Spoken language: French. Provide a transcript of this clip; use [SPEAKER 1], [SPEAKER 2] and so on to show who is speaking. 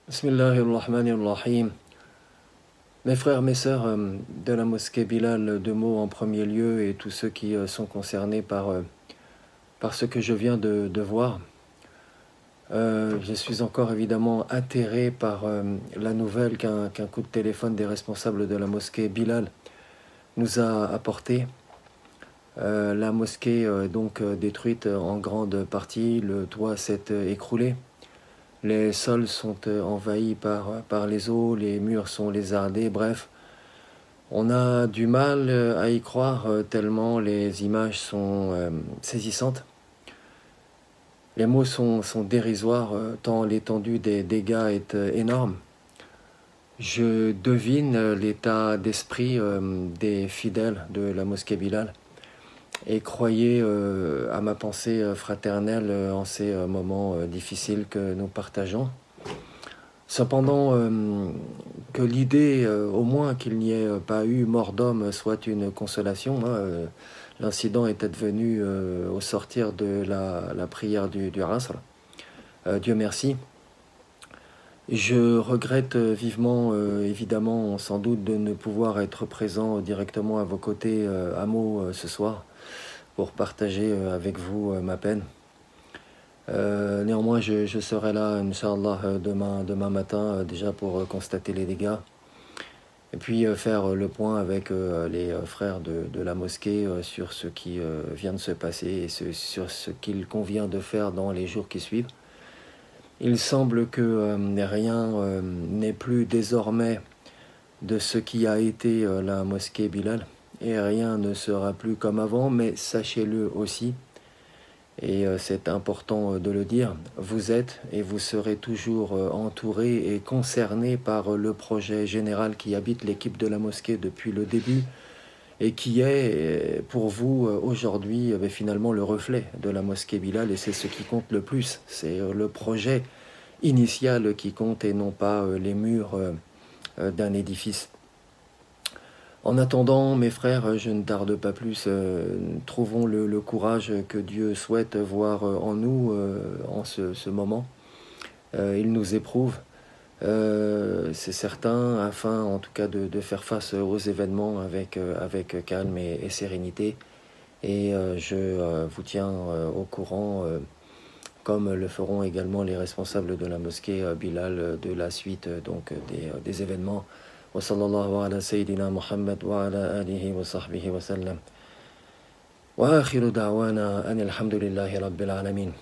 [SPEAKER 1] Bismillahirrahmanirrahim. Mes frères, mes sœurs de la mosquée Bilal, deux mots en premier lieu, et tous ceux qui sont concernés par ce que je viens de voir. Je suis encore évidemment atterré par la nouvelle qu'un coup de téléphone des responsables de la mosquée Bilal nous a apporté. La mosquée donc détruite en grande partie, le toit s'est écroulé. Les sols sont envahis par les eaux, les murs sont lézardés, bref. On a du mal à y croire tellement les images sont saisissantes. Les mots sont dérisoires tant l'étendue des dégâts est énorme. Je devine l'état d'esprit des fidèles de la mosquée Bilal et croyez à ma pensée fraternelle en ces moments difficiles que nous partageons. Cependant, que l'idée, au moins qu'il n'y ait pas eu mort d'homme, soit une consolation. L'incident est advenu au sortir de la prière du Asr. Dieu merci. Je regrette vivement, évidemment, sans doute, de ne pouvoir être présent directement à vos côtés à Meaux ce soir pour partager avec vous ma peine. Néanmoins, je serai là, Inch'Allah, demain matin, déjà pour constater les dégâts. Et puis faire le point avec les frères de la mosquée sur ce qui vient de se passer et sur ce qu'il convient de faire dans les jours qui suivent. Il semble que rien n'est plus désormais de ce qui a été la mosquée Bilal, et rien ne sera plus comme avant, mais sachez-le aussi, et c'est important de le dire, vous êtes et vous serez toujours entourés et concernés par le projet général qui habite l'équipe de la mosquée depuis le début et qui est pour vous aujourd'hui finalement le reflet de la mosquée Bilal, et c'est ce qui compte le plus, c'est le projet initial qui compte et non pas les murs d'un édifice. En attendant, mes frères, je ne tarde pas plus, trouvons le courage que Dieu souhaite voir en nous en ce moment. Il nous éprouve, c'est certain, afin en tout cas de faire face aux événements avec calme et sérénité. Et je vous tiens au courant, comme le feront également les responsables de la mosquée Bilal, de la suite donc des événements. وصلى الله على سيدنا محمد وعلى آله وصحبه وسلم وآخر دعوانا أن الحمد لله رب العالمين.